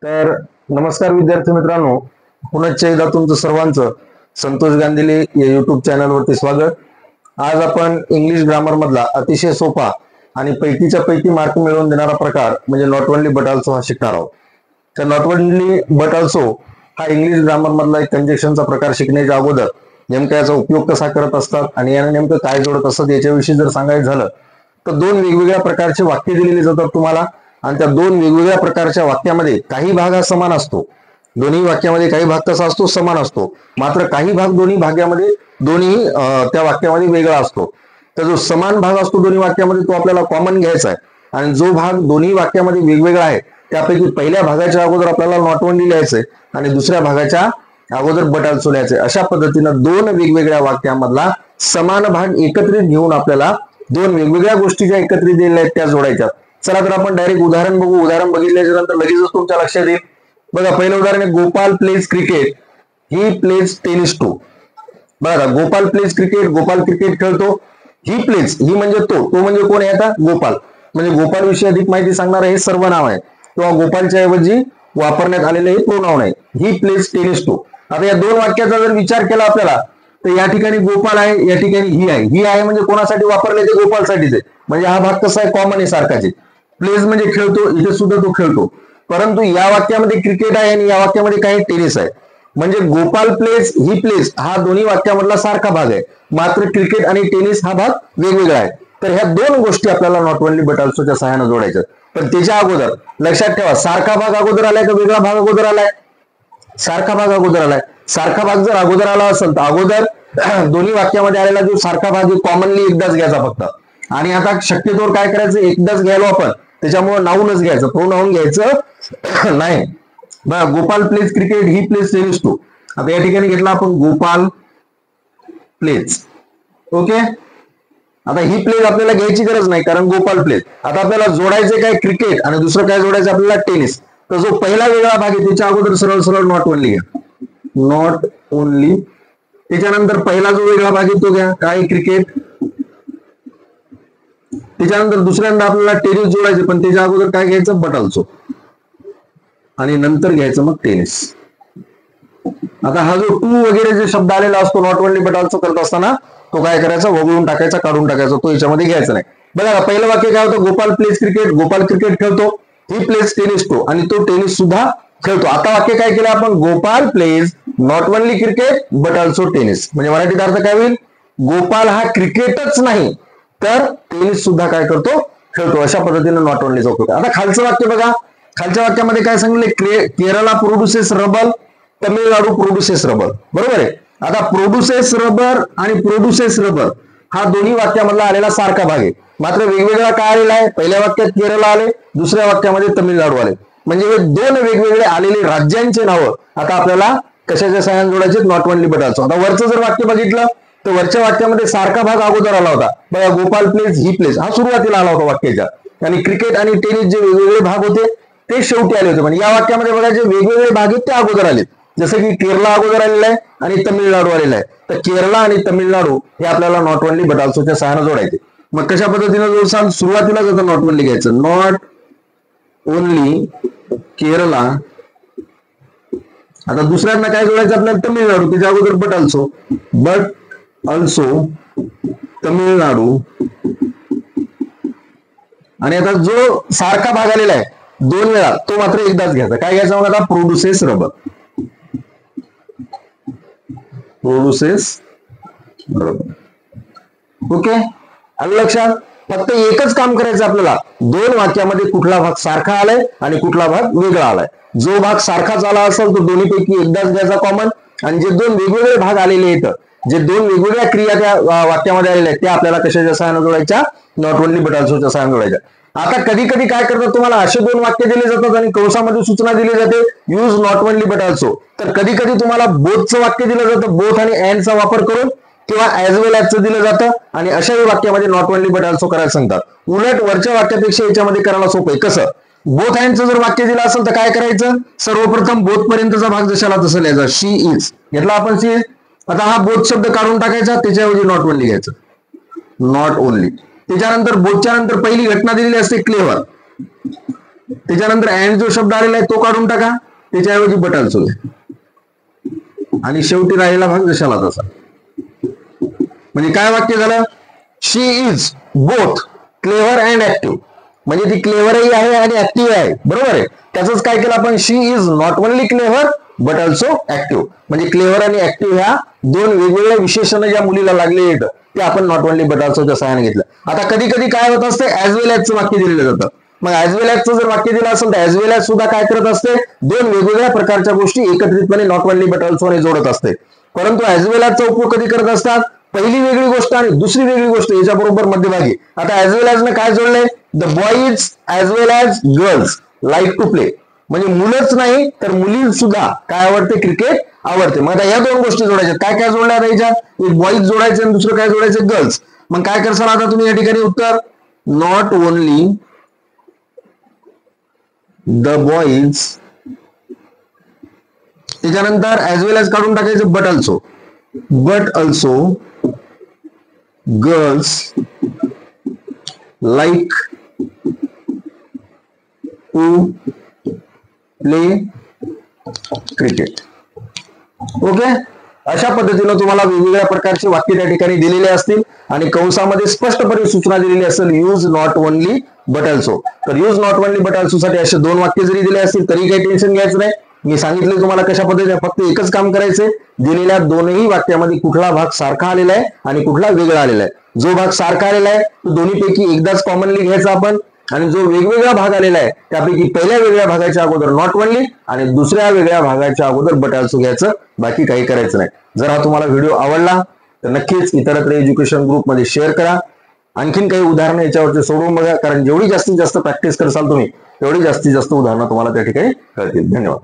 तर नमस्कार विद्यार्थी मित्रांनो, पुनश्च एकदा तुमचं सर्वांचं संतोष गांधीले या युट्यूब चॅनलवरती स्वागत. आज आपण इंग्लिश ग्रामर मधला अतिशय सोपा आणि पैकीच्या पैकी मार्क मिळवून देणारा प्रकार म्हणजे नॉट ओनली बट ऑल्सो हा शिकणार आहोत. तर नॉट ओनली बट ऑल्सो हा इंग्लिश ग्रामर मधला एक कंजेक्शनचा प्रकार शिकण्याच्या अगोदर नेमका याचा उपयोग कसा करत असतात आणि याने नेमकं काय जोडत असतात याच्याविषयी जर सांगायचं झालं तर दोन वेगवेगळ्या प्रकारचे वाक्य दिलेली जातात तुम्हाला आणि त्या दोन वेगवेगळ्या प्रकारच्या वाक्यामध्ये काही भाग हा समान असतो. दोन्ही वाक्यामध्ये काही भाग कसा असतो, समान असतो. मात्र काही भाग दोन्ही त्या वाक्यामध्ये वेगळा असतो. तर जो समान भाग असतो दोन्ही वाक्यामध्ये तो आपल्याला कॉमन घ्यायचा आहे आणि जो भाग दोन्ही वाक्यामध्ये वेगवेगळा आहे त्यापैकी पहिल्या भागाच्या अगोदर आपल्याला नॉट ओनली लिहायचंय आणि दुसऱ्या भागाच्या अगोदर बट ऑल्सो लिहायचंय. अशा पद्धतीनं दोन वेगवेगळ्या वाक्यामधला समान भाग एकत्रित घेऊन आपल्याला दोन वेगवेगळ्या गोष्टी ज्या एकत्रित दिलेल्या आहेत त्या जोडायच्या. चला तर आपण डायरेक्ट उदाहरण बघू. उदाहरण बघितल्याच्या नंतर लगेचच तुमच्या लक्षात येईल. बघा, पहिलं उदाहरण आहे Gopal plays cricket, he plays tennis too. बघा, Gopal plays cricket, Gopal cricket खेळतो. ही प्लेज, ही म्हणजे तो म्हणजे कोण आहे आता? गोपाल. म्हणजे गोपाल विषयी अधिक माहिती सांगणार हे सर्वनाम आहे किंवा गोपालच्या ऐवजी वापरण्यात आलेले हे प्रोनाउन आहे. He plays tennis too. आता या दोन वाक्याचा जर विचार केला आपल्याला तर या ठिकाणी गोपाल आहे, या ठिकाणी ही आहे. ही आहे म्हणजे कोणासाठी वापरले? ते गोपालसाठीच आहे. म्हणजे हा भाग कसा आहे? कॉमन आहे, सारखाच आहे. प्लेज म्हणजे खेळतो, इथे सुद्धा तो खेळतो. परंतु या वाक्यामध्ये क्रिकेट आहे आणि या वाक्यामध्ये काही टेनिस आहे. म्हणजे गोपाल प्लेज, ही प्लेज हा दोन्ही वाक्यामधला सारखा भाग आहे. मात्र क्रिकेट आणि टेनिस हा भाग वेगवेगळा आहे. तर ह्या दोन गोष्टी आपल्याला नॉट ओनली बट ऑल्सोच्या सहाय्याने जोडायच्या. पण त्याच्या अगोदर लक्षात ठेवा, सारखा भाग अगोदर आलाय का वेगळा भाग अगोदर आलाय? सारखा भाग अगोदर आलाय. सारखा भाग जर अगोदर आला असेल तर अगोदर दोन्ही वाक्यामध्ये आलेला जो सारखा भाग कॉमनली एकदाच घ्यायचा फक्त. आणि आता शक्यतोवर काय करायचं, एकदाच घ्यायलो आपण, त्याच्यामुळे नाऊनच घ्यायचं, प्रोनाउन घ्यायचं नाही. बघा, Gopal plays cricket, he plays tennis too. आता या ठिकाणी घेतला आपण गोपाल प्लेज. ओके. आता ही प्लेज आपल्याला घ्यायची गरज नाही कारण गोपाल प्लेज. आता आपल्याला जोडायचे काय? क्रिकेट आणि दुसरं काय जोडायचं आपल्याला? टेनिस. तर जो पहिला वेगळा भाग आहे त्याच्या अगोदर सरळ सरळ नॉट ओनली घ्या, नॉट ओनली. त्याच्यानंतर पहिला जो वेगळा भाग आहे तो घ्या, काय? क्रिकेट. त्याच्यानंतर दुसऱ्यांदा आपल्याला टेनिस जोडायचे पण त्याच्या अगोदर काय घ्यायचं? But also. आणि नंतर घ्यायचं मग टेनिस. आता हा जो टू वगैरे जे शब्द आलेला असतो नॉट ओनली बट ऑल्सो करत असताना तो काय करायचा? वगळून टाकायचा, काढून टाकायचा, तो याच्यामध्ये घ्यायचा नाही. बघा, पहिलं वाक्य काय होतं? Gopal plays cricket, Gopal cricket खेळतो. ही प्लेज टेनिस टू आणि तो टेनिस सुद्धा खेळतो. आता वाक्य काय केलं आपण? Gopal plays not only cricket but also tennis. म्हणजे मराठीत अर्थ काय होईल? गोपाल हा क्रिकेटच नाही तर टेनिस सुद्धा काय करतो? खेळतो. अशा पद्धतीने नॉट ओनलीचा उपयोग. आता खालचं वाक्य बघा, खालच्या वाक्यामध्ये काय सांगितले? Kerala produces rubber, Tamil Nadu produces rubber. बरोबर आहे. आता प्रोड्युसेस रबर आणि प्रोड्युसेस रबर हा दोन्ही वाक्यामधला आलेला सारखा भाग आहे. मात्र वेगवेगळा काय आलेला आहे? पहिल्या वाक्यात केरळ आले, दुसऱ्या वाक्यामध्ये तमिळनाडू आले. म्हणजे हे दोन वेगवेगळे आलेले राज्यांचे नावं आता आपल्याला कशाच्या सहाय्याने जोडायचे? Not only but also. आता वरचं जर वाक्य बघितलं तर वरच्या वाक्यामध्ये सारखा भाग अगोदर आला होता. बघा, गोपाल प्लेज, ही प्लेज हा सुरुवातीला आला होता वाक्याच्या आणि क्रिकेट आणि टेनिस जे वेगवेगळे भाग होते ते शेवटी आले होते. म्हणजे या वाक्यामध्ये बघा जे वेगवेगळे भाग आहेत ते अगोदर आले. जसं की केरला अगोदर आलेला आहे आणि तमिळनाडू आलेला आहे. तर केरला आणि तमिळनाडू हे आपल्याला नॉट ओनली बट ऑल्सोच्या सहाय्याने जोडायचे. मग कशा पद्धतीने जोडसाल? सुरुवातीला जसं नॉट ओनली घ्यायचं, नॉट ओनली केरला. आता दुसऱ्यांना काय जोडायचं आपल्याला? तमिळनाडू. त्याच्या अगोदर but also, but also Tamil Nadu. आणि आता जो सारखा भाग आलेला आहे दोन वेळा तो मात्र एकदाच घ्यायचा. काय घ्यायचा मग आता? Produces rubber, produces rubber. Okay, आलं लक्षात? फक्त एकच काम करायचं आपल्याला, दोन वाक्यामध्ये कुठला भाग सारखा आलाय आणि कुठला भाग वेगळा आलाय. जो भाग सारखाच आला असेल तो दोन्हीपैकी एकदाच घ्यायचा कॉमन. आणि जे दोन वेगवेगळे भाग आलेले आहेत, जे दोन वेगवेगळ्या क्रिया त्या वाक्यामध्ये आलेल्या आहेत त्या आपल्याला कशाच्या सहाय्याने जोडायच्या? नॉट ओनली बट ऑल्सोच्या सहाय्याने जोडायच्या. आता कधी कधी काय करतात, तुम्हाला असे दोन वाक्य दिले जातात आणि कंसामध्ये सूचना दिली जाते use not only but also. तर कधी कधी तुम्हाला बोथचं वाक्य दिलं जातं, बोथ आणि अँडचा वापर करून, किंवा ऍज वेल ऍजचं दिलं जातं आणि अशाही वाक्यामध्ये नॉट ओनली बट ऑल्सो करायला सांगतात. उलट वरच्या वाक्यापेक्षा याच्यामध्ये करायला सोपं आहे. कसं? बोथ अँडचं जर वाक्य दिलं असेल तर काय करायचं? सर्वप्रथम बोथ पर्यंतचा भाग जशाला तसं लिहायचा. शी इज घेतला आपण, शी इज. आता हा बोथ शब्द काढून टाकायचा, त्याच्याऐवजी नॉट ओनली घ्यायचं, नॉट ओनली. त्याच्यानंतर बोथच्या नंतर पहिली घटना दिलेली असते क्लेवर. त्याच्यानंतर अँड जो शब्द आलेला आहे तो काढून टाका, त्याच्याऐवजी बट ऑल्सो घ्या, आणि शेवटी राहिलेला भाग जशाला तसा. म्हणजे काय वाक्य झालं, she is both clever and active. म्हणजे ती क्लेव्हरही आहे आणि ऍक्टिव्ह आहे, बरोबर आहे. त्याच काय केलं आपण, she is not only clever but also active. म्हणजे क्लेव्हर आणि ऍक्टिव्ह ह्या दोन वेगवेगळ्या विशेषण ज्या मुलीला लागले आहेत ते आपण नॉट ओनली बट ऑल्सोच्या सहाय्याने घेतलं. आता कधी कधी काय होत असते, ऍज वेल ऍजचं वाक्य दिलेलं जातं. मग ऍज वेल ऍजचं जर वाक्य दिलं असेल तर ऍज वेल ऍज सुद्धा काय करत असते, दोन वेगवेगळ्या प्रकारच्या गोष्टी एकत्रितपणे नॉट ओनली बट ऑल्सो जोडत असते. परंतु ऍज वेल ऍजचा उपयोग कधी करत असतात, पहिली वेगळी गोष्ट आणि दुसरी वेगळी गोष्ट याच्याबरोबर मध्यभागी. आता ऍज वेल ऍज ने काय जोडलंय, the boys as well as girls like to play. म्हणजे मुलंच नाही तर मुली सुद्धा काय आवडते, क्रिकेट आवडते. मग आता या दोन गोष्टी जोडायच्या, काय काय जोडल्या याच्यात, एक बॉईज जोडायचे आणि दुसरं काय जोडायचं, गर्ल्स. मग काय करसाल आता तुम्ही या ठिकाणी उत्तर, नॉट ओनली द बॉईज, त्याच्यानंतर ऍज वेल ऍज काढून टाकायचं, but also girls like to play cricket. Okay, अशा पद्धतीने तुम्हाला वेगवेगळ्या प्रकारचे वाक्य त्या ठिकाणी दिलेले असतील आणि कंसामध्ये स्पष्टपणे सूचना दिलेली असेल, use not only but also. तर use not only but also साठी असे दोन वाक्य जरी दिले असतील तरी काही टेन्शन घ्यायचं नाही. मी सांगितले तुम्हाला कशा पद्धतीने, फक्त एकच काम करायचंय, दिलेल्या दोनही वाक्यामध्ये कुठला भाग सारखा आलेला आहे आणि कुठला वेगळा आलेला आहे. जो भाग सारखा आलेला आहे तो दोन्हीपैकी एकदाच कॉमनली घ्यायचा आपण, आणि जो वेगवेगळा भाग आलेला आहे त्यापैकी पहिल्या वेगळ्या भागाच्या अगोदर नॉट ओनली आणि दुसऱ्या वेगळ्या भागाच्या अगोदर बट ऑल्सो घ्यायचं, बाकी काही करायचं नाही. जर हा तुम्हाला व्हिडिओ आवडला तर नक्कीच इतरत्र एज्युकेशन ग्रुपमध्ये शेअर करा. आणखीन काही उदाहरणं याच्यावरती सोडवून बघा, कारण जेवढी जास्तीत जास्त प्रॅक्टिस करसाल तुम्ही तेवढी जास्तीत जास्त उदाहरणं तुम्हाला त्या ठिकाणी कळतील. धन्यवाद.